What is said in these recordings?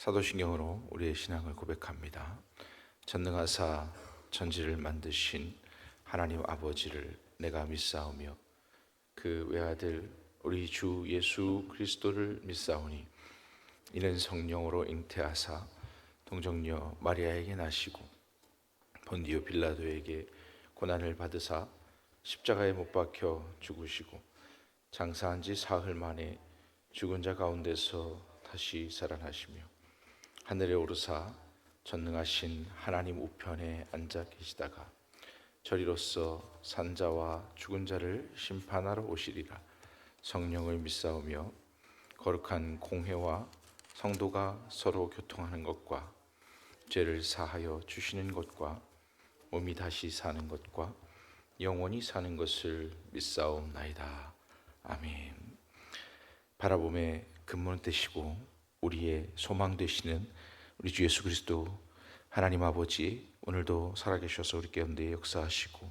사도신경으로 우리의 신앙을 고백합니다. 전능하사 천지를 만드신 하나님 아버지를 내가 믿사오며 그 외아들 우리 주 예수 그리스도를 믿사오니 이는 성령으로 잉태하사 동정녀 마리아에게 나시고 본디오 빌라도에게 고난을 받으사 십자가에 못 박혀 죽으시고 장사한 지 사흘 만에 죽은 자 가운데서 다시 살아나시며 하늘에 오르사 전능하신 하나님 우편에 앉아 계시다가 저리로서 산자와 죽은 자를 심판하러 오시리라. 성령을 믿사오며 거룩한 공회와 성도가 서로 교통하는 것과 죄를 사하여 주시는 것과 몸이 다시 사는 것과 영원히 사는 것을 믿사옵나이다. 아멘. 바라봄의 근본 되시고 우리의 소망 되시는 우리 주 예수 그리스도 하나님 아버지, 오늘도 살아계셔서 우리 가운데 역사하시고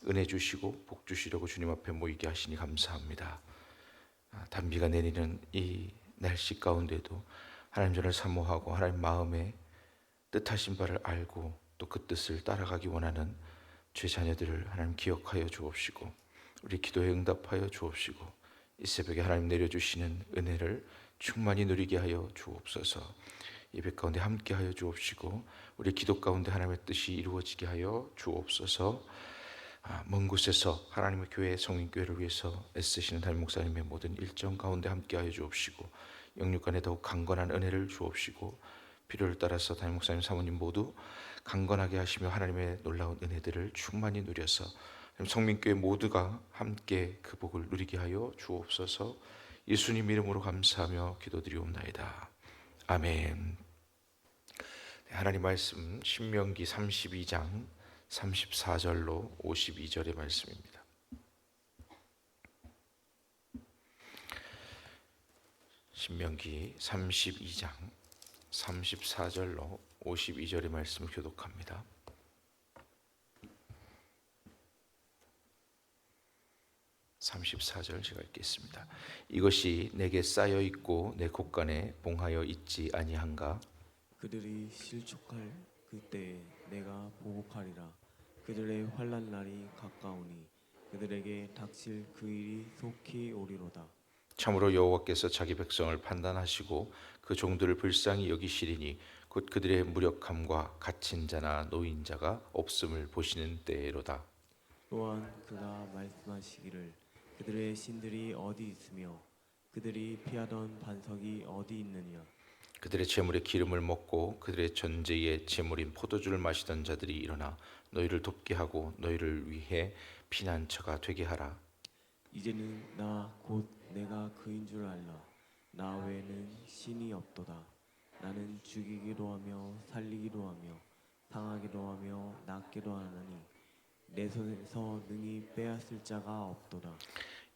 은혜 주시고 복 주시려고 주님 앞에 모이게 하시니 감사합니다. 단비가 내리는 이 날씨 가운데도 하나님 저를 사모하고 하나님 마음에 뜻하신 바를 알고 또 그 뜻을 따라가기 원하는 죄 자녀들을 하나님 기억하여 주옵시고 우리 기도에 응답하여 주옵시고 이 새벽에 하나님 내려주시는 은혜를 충만히 누리게 하여 주옵소서. 예배 가운데 함께 하여 주옵시고 우리 기도 가운데 하나님의 뜻이 이루어지게 하여 주옵소서. 먼 곳에서 하나님의 교회 성인교회를 위해서 애쓰시는 담임 목사님의 모든 일정 가운데 함께 하여 주옵시고 영육간에 더욱 강건한 은혜를 주옵시고 필요를 따라서 담임 목사님 사모님 모두 강건하게 하시며 하나님의 놀라운 은혜들을 충만히 누려서 성민교회 모두가 함께 그 복을 누리게 하여 주옵소서. 예수님 이름으로 감사하며 기도드리옵나이다. 아멘. 하나님 말씀 신명기 32장 34절로 52절의 말씀입니다. 신명기 32장 34절로 52절의 말씀을 교독합니다. (34절) 제가 읽겠습니다. 이것이 내게 쌓여 있고 내 곳간에 봉하여 있지 아니한가? 그들이 실족할 그때에 내가 보복하리라. 그들의 환난 날이 가까우니 그들에게 닥칠 그 일이 속히 오리로다. 참으로 여호와께서 자기 백성을 판단하시고 그 종들을 불쌍히 여기시리니 곧 그들의 무력함과 갇힌 자나 노인자가 없음을 보시는 때로다. 또한 그가 말씀하시기를 그들의 신들이 어디 있으며 그들이 피하던 반석이 어디 있느냐. 그들의 재물의 기름을 먹고 그들의 전제의 재물인 포도주를 마시던 자들이 일어나 너희를 돕게 하고 너희를 위해 피난처가 되게 하라. 이제는 나 곧 내가 그인 줄 알라. 나 외에는 신이 없도다. 나는 죽이기도 하며 살리기도 하며 상하기도 하며 낫기도 하나니 내 손에서 능히 빼앗을 자가 없도다.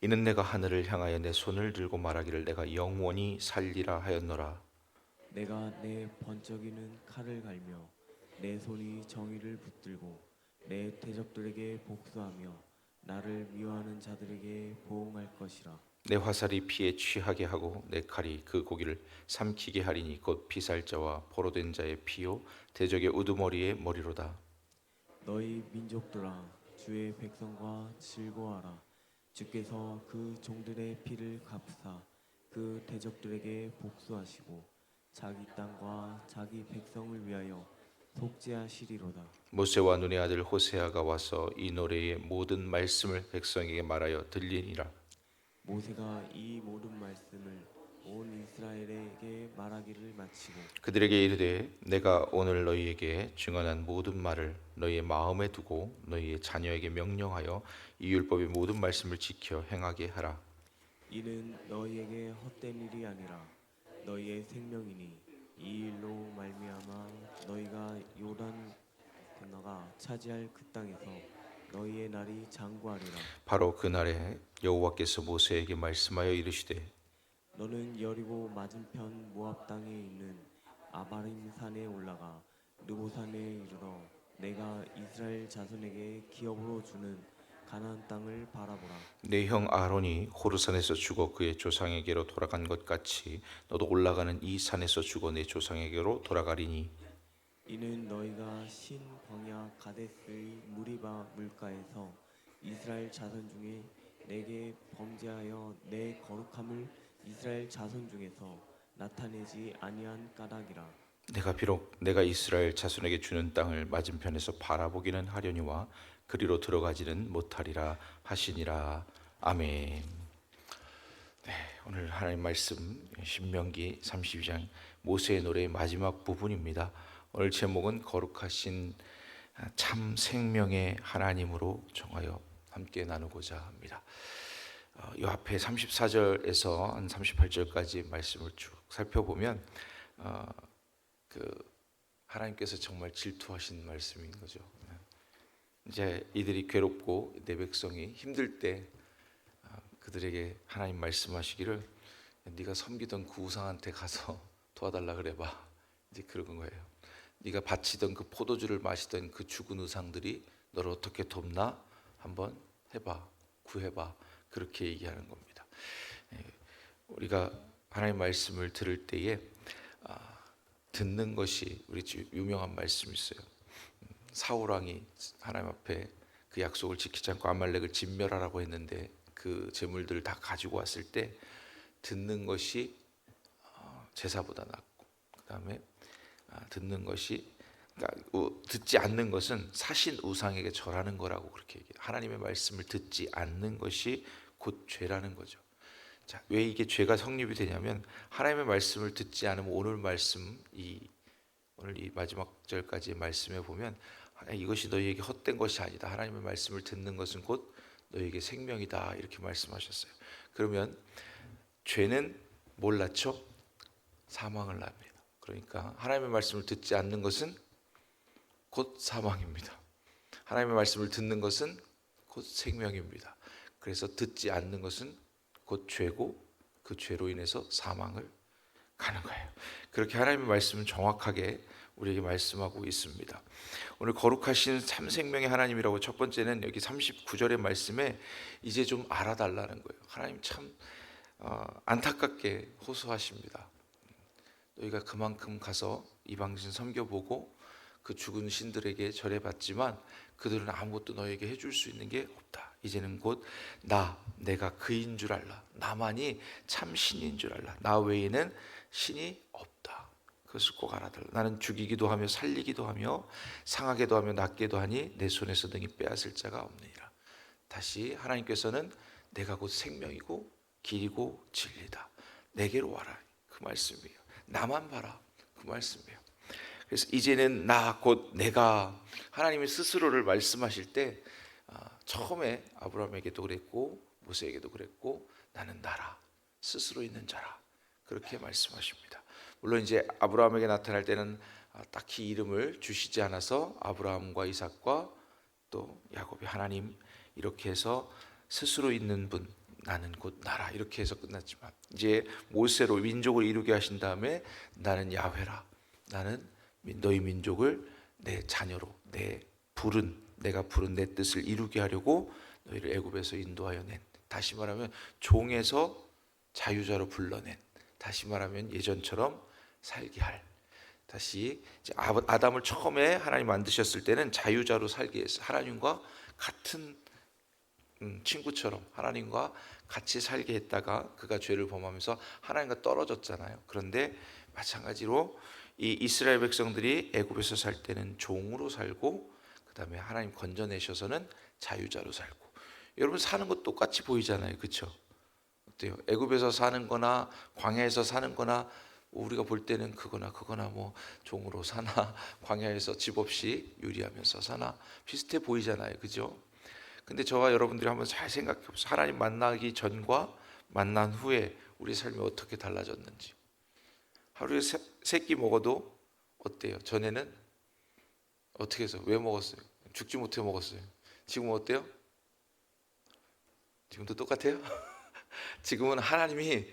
이는 내가 하늘을 향하여 내 손을 들고 말하기를 내가 영원히 살리라 하였노라. 내가 내 번쩍이는 칼을 갈며 내 손이 정의를 붙들고 내 대적들에게 복수하며 나를 미워하는 자들에게 보응할 것이라. 내 화살이 피에 취하게 하고 내 칼이 그 고기를 삼키게 하리니 곧 피살자와 포로된 자의 피요 대적의 우두머리의 머리로다. 너희 민족들아 주의 백성과 즐거워하라. 주께서 그 종들의 피를 갚으사 그 대적들에게 복수하시고 자기 땅과 자기 백성을 위하여 속죄하시리로다. 모세와 눈의 아들 호세아가 와서 이 노래의 모든 말씀을 백성에게 말하여 들리니라. 모세가 이 모든 말씀을 온 이스라엘에게 말하기를 마치고 그들에게 이르되 내가 오늘 너희에게 증언한 모든 말을 너희의 마음에 두고 너희의 자녀에게 명령하여 이 율법의 모든 말씀을 지켜 행하게 하라. 이는 너희에게 헛된 일이 아니라 너희의 생명이니 이 일로 말미암아 너희가 요단 건너가 차지할 그 땅에서 너희의 날이 장구하리라. 바로 그날에 여호와께서 모세에게 말씀하여 이르시되 너는 여리고 맞은편 모압 땅에 있는 아바림 산에 올라가 르보산에 이르러 내가 이스라엘 자손에게 기업으로 주는 가나안 땅을 바라보라. 내 형 아론이 호르산에서 죽어 그의 조상에게로 돌아간 것 같이 너도 올라가는 이 산에서 죽어 내 조상에게로 돌아가리니 이는 너희가 신 광야 가데스의 무리바 물가에서 이스라엘 자손 중에 내게 범죄하여 내 거룩함을 이스라엘 자손 중에서 나타내지 아니한 까닭이라. 내가 비록 내가 이스라엘 자손에게 주는 땅을 맞은편에서 바라보기는 하려니와 그리로 들어가지는 못하리라 하시니라. 아멘. 네, 오늘 하나님 말씀 신명기 32장 모세의 노래의 마지막 부분입니다. 오늘 제목은 거룩하신 참 생명의 하나님으로 정하여 함께 나누고자 합니다. 이 앞에 34절에서 한 38절까지 말씀을 쭉 살펴보면 하나님께서 정말 질투하신 말씀인 거죠. 이제 이들이 괴롭고 내 백성이 힘들 때 그들에게 하나님 말씀하시기를 네가 섬기던 그 우상한테 가서 도와달라 그래봐. 이제 그런 거예요. 네가 바치던 그 포도주를 마시던 그 죽은 우상들이 너를 어떻게 돕나 한번 해봐, 구해봐. 그렇게 얘기하는 겁니다. 우리가 하나님 말씀을 들을 때에 듣는 것이 우리 유명한 말씀이 있어요. 사울 왕이 하나님 앞에 그 약속을 지키지 않고 아말렉을 진멸하라고 했는데 그 재물들을 다 가지고 왔을 때 듣는 것이 제사보다 낫고, 그다음에 듣는 것이, 그러니까 듣지 않는 것은 사신 우상에게 절하는 거라고 그렇게 얘기해요. 하나님의 말씀을 듣지 않는 것이 곧 죄라는 거죠. 자, 왜 이게 죄가 성립이 되냐면 하나님의 말씀을 듣지 않으면 오늘 말씀 오늘 이 마지막 절까지의 말씀에 보면 이것이 너희에게 헛된 것이 아니다. 하나님의 말씀을 듣는 것은 곧 너희에게 생명이다. 이렇게 말씀하셨어요. 그러면 죄는 뭘 낳죠? 사망을 낳습니다. 그러니까 하나님의 말씀을 듣지 않는 것은 곧 사망입니다. 하나님의 말씀을 듣는 것은 곧 생명입니다. 그래서 듣지 않는 것은 곧 죄고 그 죄로 인해서 사망을 가는 거예요. 그렇게 하나님의 말씀은 정확하게 우리에게 말씀하고 있습니다. 오늘 거룩하신 참 생명의 하나님이라고 첫 번째는 여기 39절의 말씀에 이제 좀 알아달라는 거예요. 하나님 참 안타깝게 호소하십니다. 너희가 그만큼 가서 이방신 섬겨보고 그 죽은 신들에게 절해봤지만 그들은 아무것도 너에게 해줄 수 있는 게 없다. 이제는 곧 내가 그인 줄 알라. 나만이 참 신인 줄 알라. 나 외에는 신이 없다. 그것을 꼭 알아달라. 나는 죽이기도 하며 살리기도 하며 상하게도 하며 낫게도 하니 내 손에서 능히 빼앗을 자가 없느니라. 다시 하나님께서는 내가 곧 생명이고 길이고 진리다. 내게로 와라. 그 말씀이에요. 나만 봐라. 그 말씀이에요. 그래서 이제는 곧 내가, 하나님이 스스로를 말씀하실 때 처음에 아브라함에게도 그랬고 모세에게도 그랬고 나는 나라, 스스로 있는 자라, 그렇게 말씀하십니다. 물론 이제 아브라함에게 나타날 때는 딱히 이름을 주시지 않아서 아브라함과 이삭과 또 야곱이 하나님 이렇게 해서 스스로 있는 분, 나는 곧 나라, 이렇게 해서 끝났지만 이제 모세로 민족을 이루게 하신 다음에 나는 야훼라, 나는 너희 민족을 내 자녀로, 내가 부른 내 뜻을 이루게 하려고 너희를 애굽에서 인도하여 낸, 다시 말하면 종에서 자유자로 불러낸, 다시 말하면 예전처럼 살게 할, 다시 이제 아담을 처음에 하나님 만드셨을 때는 자유자로 살게 했어요. 하나님과 같은 친구처럼 하나님과 같이 살게 했다가 그가 죄를 범하면서 하나님과 떨어졌잖아요. 그런데 마찬가지로 이 이스라엘 백성들이 애굽에서 살 때는 종으로 살고 그 다음에 하나님 건져내셔서는 자유자로 살고, 여러분 사는 것 똑같이 보이잖아요. 그렇죠? 어때요? 애굽에서 사는 거나 광야에서 사는 거나 우리가 볼 때는 그거나 뭐 종으로 사나 광야에서 집 없이 유리하면서 사나 비슷해 보이잖아요. 그죠? 근데 저와 여러분들이 한번 잘 생각해 보세요. 하나님 만나기 전과 만난 후에 우리 삶이 어떻게 달라졌는지. 하루에 세 끼 먹어도 어때요? 전에는 어떻게 해서 왜 먹었어요? 죽지 못해 먹었어요. 지금은 어때요? 지금도 똑같아요? 지금은 하나님이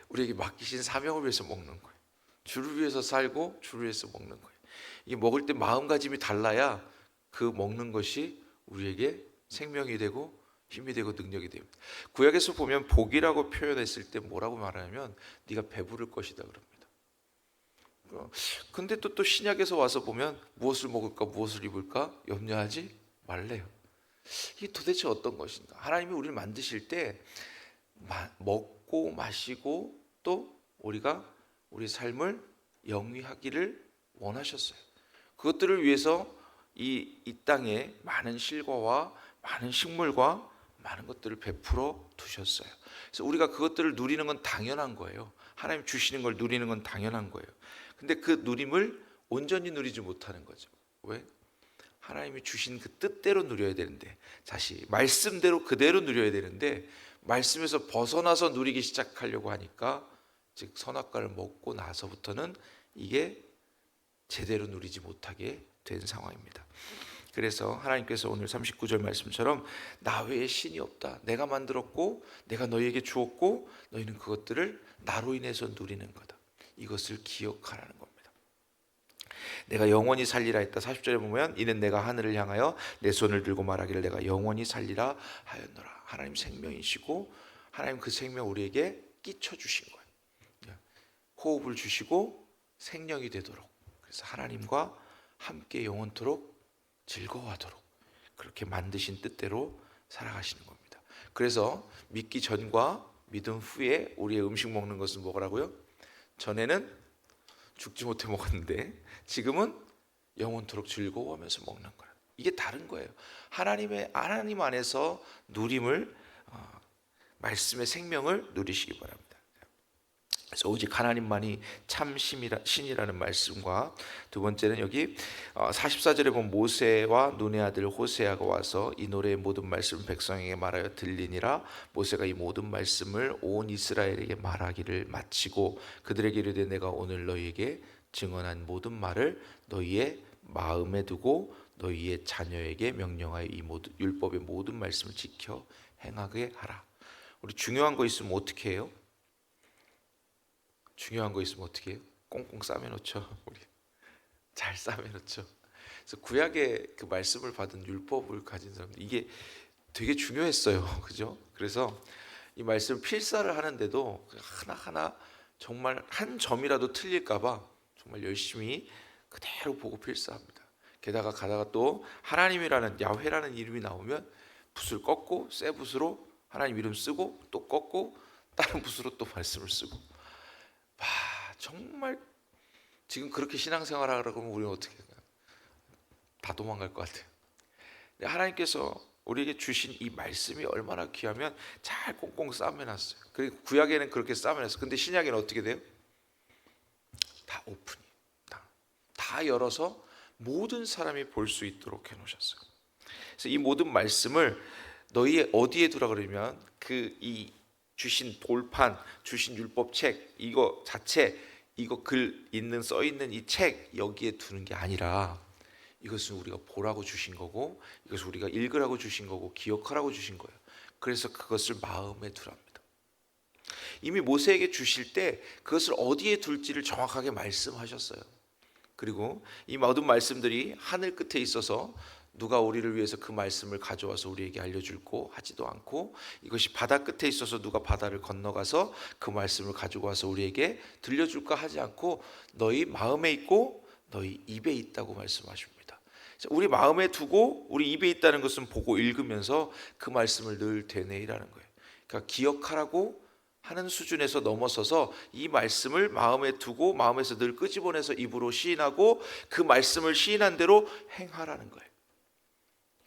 우리에게 맡기신 사명을 위해서 먹는 거예요. 주를 위해서 살고 주를 위해서 먹는 거예요. 이게 먹을 때 마음가짐이 달라야 그 먹는 것이 우리에게 생명이 되고 힘이 되고 능력이 됩니다. 구약에서 보면 복이라고 표현했을 때 뭐라고 말하냐면 네가 배부를 것이다 그럽니다. 근데 또 신약에서 와서 보면 무엇을 먹을까 무엇을 입을까 염려하지 말래요. 이게 도대체 어떤 것인가? 하나님이 우리를 만드실 때 먹고 마시고 또 우리가 우리 삶을 영위하기를 원하셨어요. 그것들을 위해서 이 땅에 많은 실과와 많은 식물과 많은 것들을 베풀어 두셨어요. 그래서 우리가 그것들을 누리는 건 당연한 거예요. 하나님 주시는 걸 누리는 건 당연한 거예요. 근데 그 누림을 온전히 누리지 못하는 거죠. 왜? 하나님이 주신 그 뜻대로 누려야 되는데, 다시 말씀대로 그대로 누려야 되는데 말씀에서 벗어나서 누리기 시작하려고 하니까, 즉 선악과를 먹고 나서부터는 이게 제대로 누리지 못하게 된 상황입니다. 그래서 하나님께서 오늘 39절 말씀처럼 나 외에 신이 없다. 내가 만들었고 내가 너희에게 주었고 너희는 그것들을 나로 인해서 누리는 거다. 이것을 기억하라는 겁니다. 내가 영원히 살리라 했다. 40절에 보면 이는 내가 하늘을 향하여 내 손을 들고 말하기를 내가 영원히 살리라 하였노라. 하나님 생명이시고 하나님 그 생명 우리에게 끼쳐 주신 거예요. 호흡을 주시고 생명이 되도록, 그래서 하나님과 함께 영원토록 즐거워하도록 그렇게 만드신 뜻대로 살아가시는 겁니다. 그래서 믿기 전과 믿음 후에 우리의 음식 먹는 것은 뭐라고요? 전에는 죽지 못해 먹었는데 지금은 영원토록 즐거워하면서 먹는 거예요. 이게 다른 거예요. 하나님 안에서 누림을, 말씀의 생명을 누리시기 바랍니다. 그래서 오직 하나님만이 참 신이라는 말씀과, 두 번째는 여기 44절에 보면 모세와 눈의 아들 호세아가 와서 이 노래의 모든 말씀을 백성에게 말하여 들리니라. 모세가 이 모든 말씀을 온 이스라엘에게 말하기를 마치고 그들에게 이르되 내가 오늘 너희에게 증언한 모든 말을 너희의 마음에 두고 너희의 자녀에게 명령하여 이 모든 율법의 모든 말씀을 지켜 행하게 하라. 우리 중요한 거 있으면 어떻게 해요? 중요한 거 있으면 어떻게 해요? 꽁꽁 싸매놓죠. 우리 잘 싸매놓죠. 그래서 구약의 그 말씀을 받은 율법을 가진 사람들, 이게 되게 중요했어요. 그죠? 그래서 이 말씀 필사를 하는데도 하나하나 정말 한 점이라도 틀릴까봐 정말 열심히 그대로 보고 필사합니다. 게다가 가다가 또 하나님이라는 야훼라는 이름이 나오면 붓을 꺾고 새 붓으로 하나님 이름 쓰고 또 꺾고 다른 붓으로 또 말씀을 쓰고, 정말 지금 그렇게 신앙생활하라 그러면 우리는 어떻게 해요? 다 도망갈 것 같아요. 하나님께서 우리에게 주신 이 말씀이 얼마나 귀하면 잘 꽁꽁 싸매놨어요. 그리고 구약에는 그렇게 싸매놨어요. 근데 신약에는 어떻게 돼요? 다 오픈이, 다 열어서 모든 사람이 볼 수 있도록 해놓으셨어요. 그래서 이 모든 말씀을 너희 어디에 두라 그러면 이 주신 돌판, 주신 율법책 이거 자체, 이거 글 있는 써 있는 이 책 여기에 두는 게 아니라 이것은 우리가 보라고 주신 거고 이것을 우리가 읽으라고 주신 거고 기억하라고 주신 거예요. 그래서 그것을 마음에 두랍니다. 이미 모세에게 주실 때 그것을 어디에 둘지를 정확하게 말씀하셨어요. 그리고 이 모든 말씀들이 하늘 끝에 있어서 누가 우리를 위해서 그 말씀을 가져와서 우리에게 알려줄고 하지도 않고, 이것이 바다 끝에 있어서 누가 바다를 건너가서 그 말씀을 가지고 와서 우리에게 들려줄까 하지 않고 너희 마음에 있고 너희 입에 있다고 말씀하십니다. 우리 마음에 두고 우리 입에 있다는 것은 보고 읽으면서 그 말씀을 늘 되뇌이라는 거예요. 그러니까 기억하라고 하는 수준에서 넘어서서 이 말씀을 마음에 두고 마음에서 늘 끄집어내서 입으로 시인하고 그 말씀을 시인한 대로 행하라는 거예요.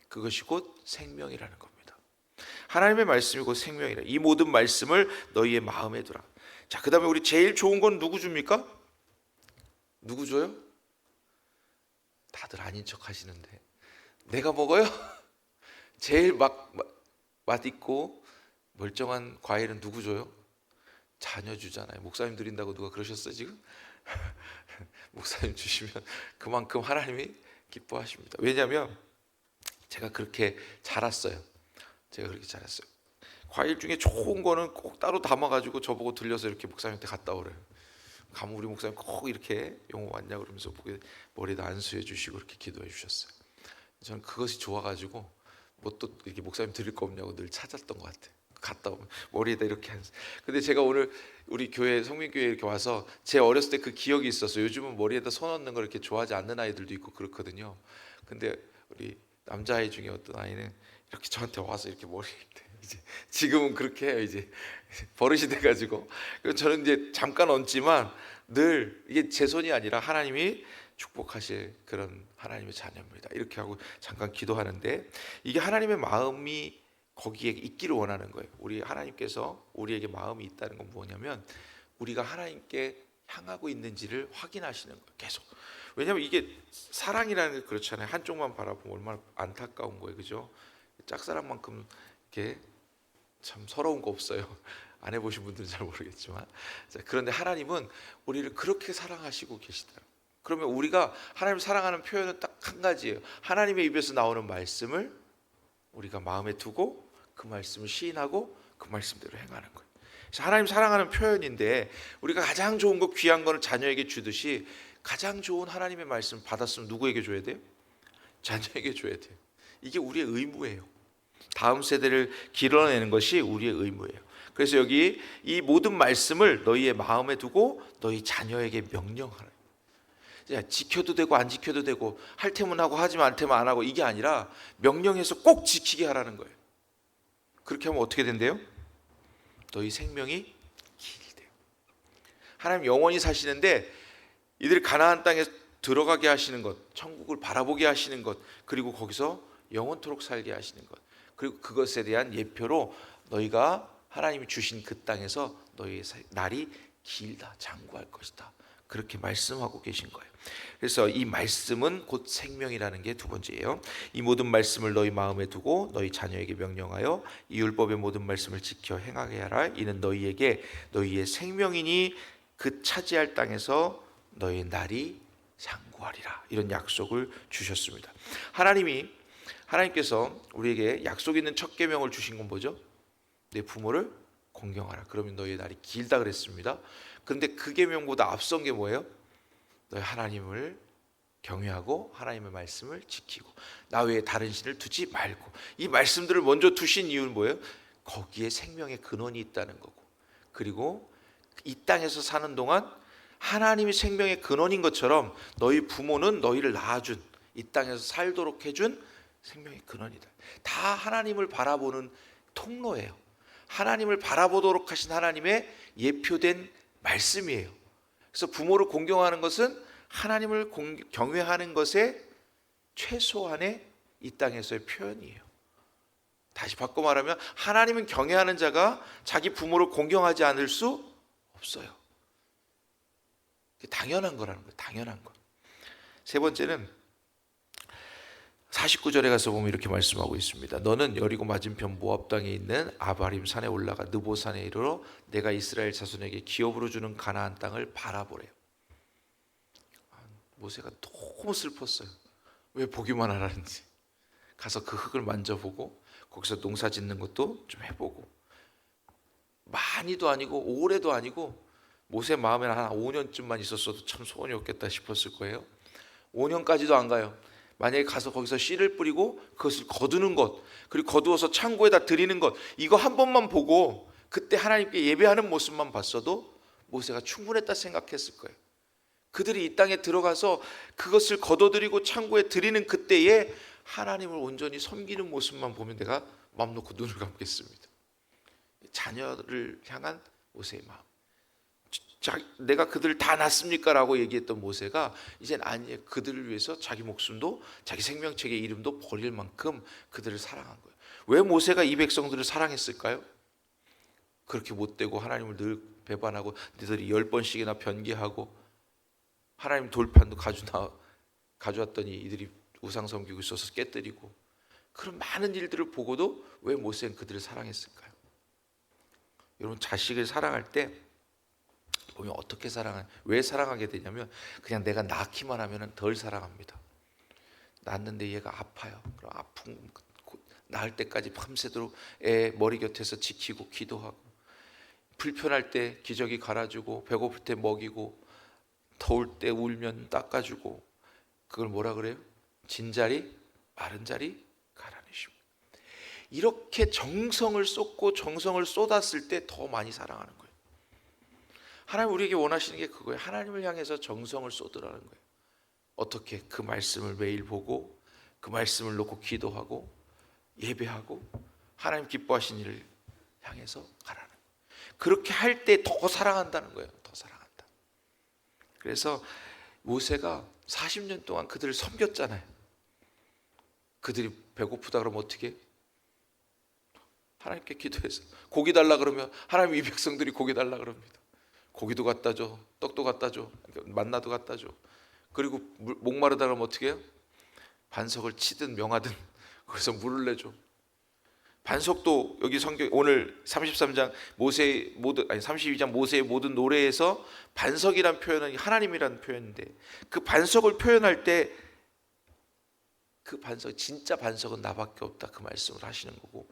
그것이 곧 생명이라는 겁니다. 하나님의 말씀이 곧 생명이라. 이 모든 말씀을 너희의 마음에 두라. 자, 그 다음에 우리 제일 좋은 건 누구 줍니까? 누구 줘요? 다들 아닌 척 하시는데 내가 먹어요? 제일 맛있고 멀쩡한 과일은 누구 줘요? 자녀 주잖아요. 목사님 드린다고 누가 그러셨어요 지금? 목사님 주시면 그만큼 하나님이 기뻐하십니다. 왜냐하면 제가 그렇게 자랐어요. 과일 중에 좋은 거는 꼭 따로 담아가지고 저보고 들려서 이렇게 목사님한테 갔다 오래요. 가면 우리 목사님 꼭 이렇게 영어 왔냐 그러면서 머리에다 안수해 주시고 이렇게 기도해 주셨어요. 저는 그것이 좋아가지고 뭐 또 이렇게 목사님 드릴 거 없냐고 늘 찾았던 것 같아. 갔다 오면 머리에다 이렇게 한. 근데 제가 오늘 우리 교회 성민교회 이렇게 와서 제 어렸을 때 그 기억이 있어서 요즘은 머리에다 손 얹는 걸 이렇게 좋아하지 않는 아이들도 있고 그렇거든요. 근데 우리 남자아이 중에 어떤 아이는 이렇게 저한테 와서 이렇게 머리에 이제 지금은 그렇게 해요. 이제 버릇이 돼가지고. 그래서 저는 이제 잠깐 얹지만 늘 이게 제 손이 아니라 하나님이 축복하실 그런 하나님의 자녀입니다. 이렇게 하고 잠깐 기도하는데 이게 하나님의 마음이 거기에 있기를 원하는 거예요. 우리 하나님께서 우리에게 마음이 있다는 건 뭐냐면 우리가 하나님께 향하고 있는지를 확인하시는 거예요. 계속. 왜냐하면 이게 사랑이라는 게 그렇잖아요. 한쪽만 바라보면 얼마나 안타까운 거예요, 그죠? 짝사랑만큼 이렇게 참 서러운 거 없어요. 안 해보신 분들은 잘 모르겠지만. 자, 그런데 하나님은 우리를 그렇게 사랑하시고 계시더라고요. 그러면 우리가 하나님을 사랑하는 표현은 딱 한 가지예요. 하나님의 입에서 나오는 말씀을 우리가 마음에 두고 그 말씀을 시인하고 그 말씀대로 행하는 거예요. 그래서 하나님 사랑하는 표현인데 우리가 가장 좋은 거 귀한 거를 자녀에게 주듯이 가장 좋은 하나님의 말씀 받았으면 누구에게 줘야 돼요? 자녀에게 줘야 돼요. 이게 우리의 의무예요. 다음 세대를 길러내는 것이 우리의 의무예요. 그래서 여기 이 모든 말씀을 너희의 마음에 두고 너희 자녀에게 명령하라. 지켜도 되고 안 지켜도 되고 할 테면 하고 하지만 안 테면 안 하고 이게 아니라 명령해서 꼭 지키게 하라는 거예요. 그렇게 하면 어떻게 된대요? 너희 생명이 길대요. 하나님 영원히 사시는데 이들이 가나안 땅에 들어가게 하시는 것, 천국을 바라보게 하시는 것, 그리고 거기서 영원토록 살게 하시는 것, 그리고 그것에 대한 예표로 너희가 하나님이 주신 그 땅에서 너희의 날이 길다, 장구할 것이다. 그렇게 말씀하고 계신 거예요. 그래서 이 말씀은 곧 생명이라는 게 두 번째예요. 이 모든 말씀을 너희 마음에 두고 너희 자녀에게 명령하여 이 율법의 모든 말씀을 지켜 행하게 하라. 이는 너희에게 너희의 생명이니 그 차지할 땅에서 너희 날이 장구하리라. 이런 약속을 주셨습니다. 하나님께서 우리에게 약속 있는 첫 계명을 주신 건 뭐죠? 내 부모를 공경하라. 그러면 너희의 날이 길다 그랬습니다. 그런데 그 계명보다 앞선 게 뭐예요? 너희 하나님을 경외하고 하나님의 말씀을 지키고 나 외에 다른 신을 두지 말고. 이 말씀들을 먼저 두신 이유는 뭐예요? 거기에 생명의 근원이 있다는 거고, 그리고 이 땅에서 사는 동안 하나님이 생명의 근원인 것처럼 너희 부모는 너희를 낳아준, 이 땅에서 살도록 해준 생명의 근원이다. 다 하나님을 바라보는 통로예요. 하나님을 바라보도록 하신 하나님의 예표된 말씀이에요. 그래서 부모를 공경하는 것은 하나님을 경외하는 것의 최소한의 이 땅에서의 표현이에요. 다시 바꿔 말하면 하나님은 경외하는 자가 자기 부모를 공경하지 않을 수 없어요. 당연한 거라는 거예요. 당연한 거. 세 번째는 49절에 가서 보면 이렇게 말씀하고 있습니다. 너는 여리고 맞은편 모압 땅에 있는 아바림 산에 올라가 느보산에 이르러 내가 이스라엘 자손에게 기업으로 주는 가나안 땅을 바라보래요. 모세가 너무 슬펐어요. 왜 보기만 하라는지. 가서 그 흙을 만져보고 거기서 농사 짓는 것도 좀 해보고, 많이도 아니고 오래도 아니고 모세 마음에는 한 5년쯤만 있었어도 참 소원이었겠다 싶었을 거예요. 5년까지도 안 가요. 만약에 가서 거기서 씨를 뿌리고 그것을 거두는 것, 그리고 거두어서 창고에다 드리는 것, 이거 한 번만 보고 그때 하나님께 예배하는 모습만 봤어도 모세가 충분했다 생각했을 거예요. 그들이 이 땅에 들어가서 그것을 거둬들이고 창고에 드리는 그때에 하나님을 온전히 섬기는 모습만 보면 내가 마음 놓고 눈을 감겠습니다. 자녀를 향한 모세의 마음. 내가 그들을 다 낳습니까? 라고 얘기했던 모세가 이젠 아니에요. 그들을 위해서 자기 목숨도 자기 생명책의 이름도 버릴 만큼 그들을 사랑한 거예요. 왜 모세가 이 백성들을 사랑했을까요? 그렇게 못되고 하나님을 늘 배반하고 너희들이 10번씩이나 변개하고 하나님 돌판도 가져왔더니 이들이 우상 섬기고 있어서 깨뜨리고, 그런 많은 일들을 보고도 왜 모세는 그들을 사랑했을까요? 여러분, 자식을 사랑할 때 보면 어떻게 왜 사랑하게 되냐면 그냥 내가 낳기만 하면 덜 사랑합니다. 낳았는데 얘가 아파요. 그럼 아픈 낳을 때까지 밤새도록 애 머리 곁에서 지키고 기도하고, 불편할 때 기저귀 갈아주고, 배고플 때 먹이고, 더울 때 울면 닦아주고, 그걸 뭐라 그래요? 진자리 마른 자리 갈아내심. 이렇게 정성을 쏟고 정성을 쏟았을 때 더 많이 사랑하는 거예요. 하나님 우리에게 원하시는 게 그거예요. 하나님을 향해서 정성을 쏟으라는 거예요. 어떻게? 그 말씀을 매일 보고 그 말씀을 놓고 기도하고 예배하고 하나님 기뻐하신 일을 향해서 가라는 거예요. 그렇게 할 때 더 사랑한다는 거예요. 더 사랑한다. 그래서 모세가 40년 동안 그들을 섬겼잖아요. 그들이 배고프다 그러면 어떻게 해요? 하나님께 기도해서 고기 달라 그러면 하나님 이 백성들이 고기 달라 그럽니다. 고기도 갖다 줘, 떡도 갖다 줘, 만나도 갖다 줘. 그리고 목마르다 그러면 어떻게 해요? 반석을 치든 명하든 거기서 물을 내줘. 반석도 여기 성경 오늘 33장 모세의 모든 32장 모세의 모든 노래에서 반석이란 표현은 하나님이란 표현인데 그 반석을 표현할 때 그 반석 진짜 반석은 나밖에 없다 그 말씀을 하시는 거고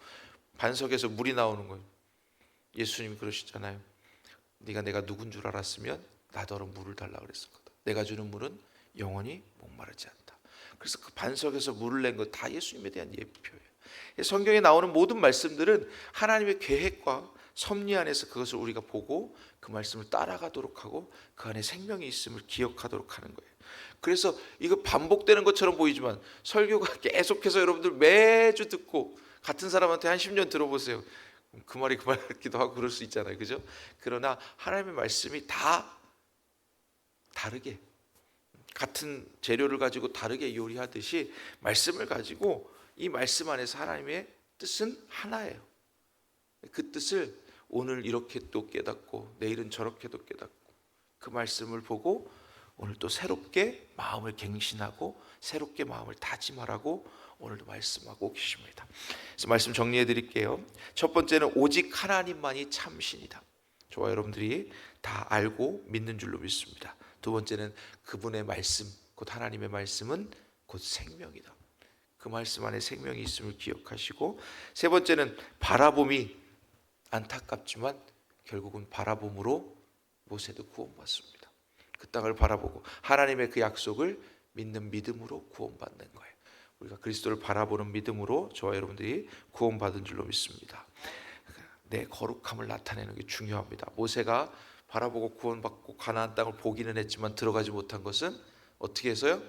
반석에서 물이 나오는 거예요. 예수님이 그러시잖아요. 네가 내가 누군 줄 알았으면 나더러 물을 달라 그랬을 거다. 내가 주는 물은 영원히 목마르지 않다. 그래서 그 반석에서 물을 낸 거 다 예수님에 대한 예표예요. 성경에 나오는 모든 말씀들은 하나님의 계획과 섭리 안에서 그것을 우리가 보고 그 말씀을 따라가도록 하고 그 안에 생명이 있음을 기억하도록 하는 거예요. 그래서 이거 반복되는 것처럼 보이지만 설교가 계속해서 여러분들 매주 듣고 같은 사람한테 한 10년 들어보세요. 그 말이 그 말 같기도 하고 그럴 수 있잖아요. 그죠? 그러나 하나님의 말씀이 다 다르게 같은 재료를 가지고 다르게 요리하듯이 말씀을 가지고 이 말씀 안에서 하나님의 뜻은 하나예요. 그 뜻을 오늘 이렇게 또 깨닫고 내일은 저렇게 또 깨닫고 그 말씀을 보고 오늘 또 새롭게 마음을 갱신하고 새롭게 마음을 다짐하라고 오늘도 말씀하고 계십니다. 그래서 말씀 정리해 드릴게요. 첫 번째는 오직 하나님만이 참신이다. 저와 여러분들이 다 알고 믿는 줄로 믿습니다. 두 번째는 그분의 말씀, 곧 하나님의 말씀은 곧 생명이다. 그 말씀 안에 생명이 있음을 기억하시고 세 번째는 바라봄이 안타깝지만 결국은 바라봄으로 모세도 구원받습니다. 그 땅을 바라보고 하나님의 그 약속을 믿는 믿음으로 구원받는 거예요. 우리가 그리스도를 바라보는 믿음으로 저와 여러분들이 구원받은 줄로 믿습니다. 내 거룩함을 나타내는 게 중요합니다. 모세가 바라보고 구원받고 가나안 땅을 보기는 했지만 들어가지 못한 것은 어떻게 해서요?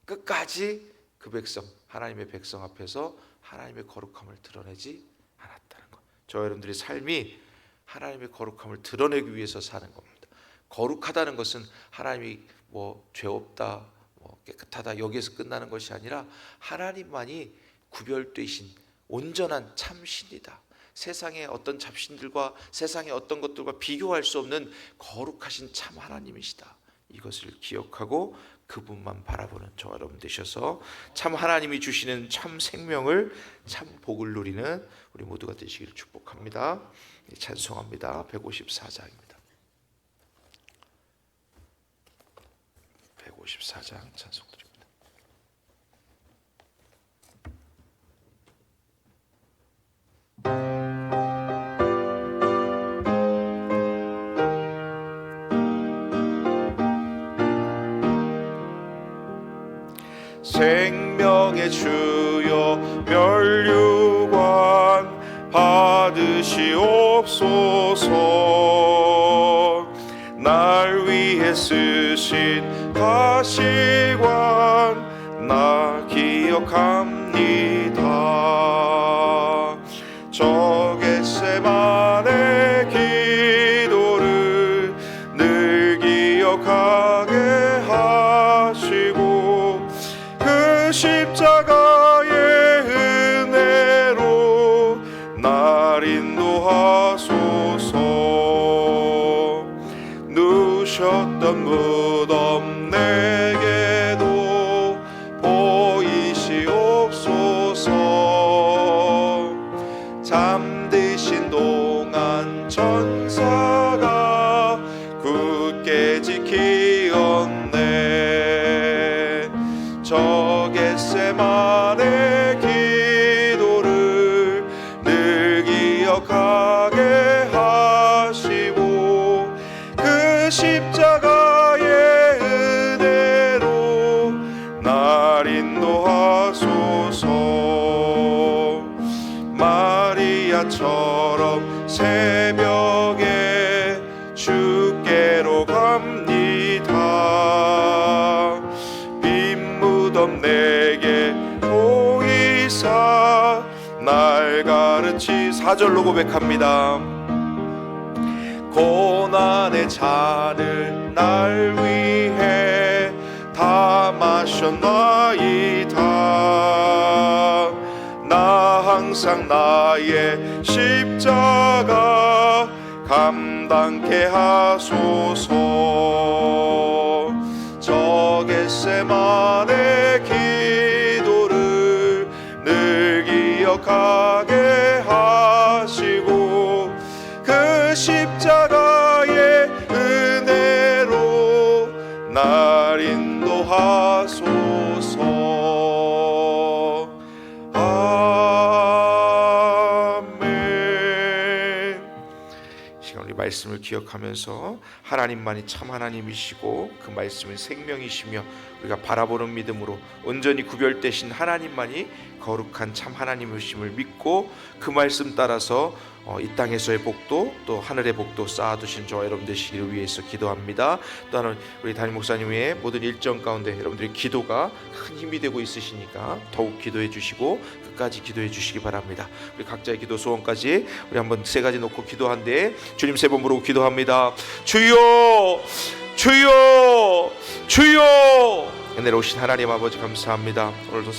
끝까지 그 백성, 하나님의 백성 앞에서 하나님의 거룩함을 드러내지 않았다는 것. 저와 여러분들의 삶이 하나님의 거룩함을 드러내기 위해서 사는 겁니다. 거룩하다는 것은 하나님이 뭐 죄 없다, 뭐 깨끗하다 여기에서 끝나는 것이 아니라 하나님만이 구별되신 온전한 참신이다. 세상의 어떤 잡신들과 세상의 어떤 것들과 비교할 수 없는 거룩하신 참 하나님이시다. 이것을 기억하고 그분만 바라보는 저와 여러분 되셔서 참 하나님이 주시는 참 생명을 참 복을 누리는 우리 모두가 되시기를 축복합니다. 찬송합니다. 154장입니다. 154장 찬송드립니다. 생명의 주여 면류관 받으시옵소서. 날 위해 쓰신 가시관 나 기억합니다. 저 겟세마네 기도를 늘 기억하게 하시고 그 십자가의 은혜로 날 인도하소서. 누셨던 무덤 내게도 보이시옵소서. 엘리야처럼 새벽에 주께로 갑니다. 빈 무덤 내게 보이사 날 가르치 4절로 고백합니다. 고난의 잔을 날 위해 다 마셨나이다. 나 항상 나의 십자가 감당케 하소서. 저 겟세마네 기도를 늘 기억하게 하시고 그 십자가의 은혜로 날 인도하소서. 아멘. 시간 우리 말씀을 기억하면서 하나님만이 참 하나님이시고 그 말씀은 생명이시며 우리가 바라보는 믿음으로 온전히 구별되신 하나님만이 거룩한 참 하나님이심을 믿고 그 말씀 따라서 이 땅에서의 복도 또 하늘의 복도 쌓아두신 저와 여러분 되시기를 위해서 기도합니다. 또한 우리 담임 목사님의 모든 일정 가운데 여러분들의 기도가 큰 힘이 되고 있으시니까 더욱 기도해 주시고 끝까지 기도해 주시기 바랍니다. 우리 각자의 기도 소원까지 우리 한번 세 가지 놓고 기도한 뒤에 주님 세 번 부르고 기도합니다. 주여 주여 주여. 은혜로우신 하나님 아버지 감사합니다. 오늘도